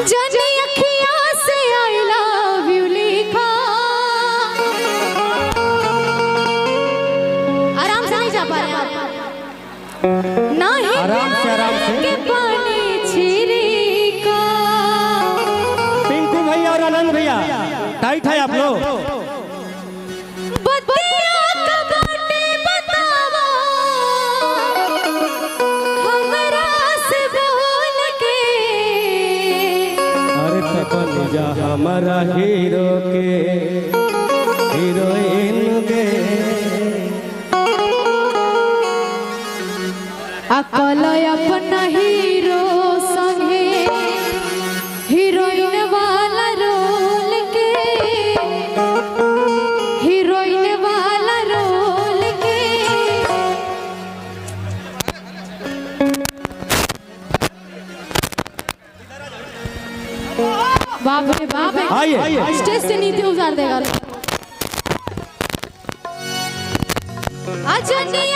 जाने अखियां से आई लव यू लिखा। आराम से नहीं जा पा रहे आप, नहीं आराम से के पानी छिड़का। पिंकू भैया और आनंद भैया टाइट है आप लोग। हमारा हीरो के हीरोइन के अकल अपना हीरो संगे हीरोइन वाला रोल के, हीरोइन वाला रोल के। बाप रे बाप, स्टेज से नीचे उतार देगा। अच्छा नहीं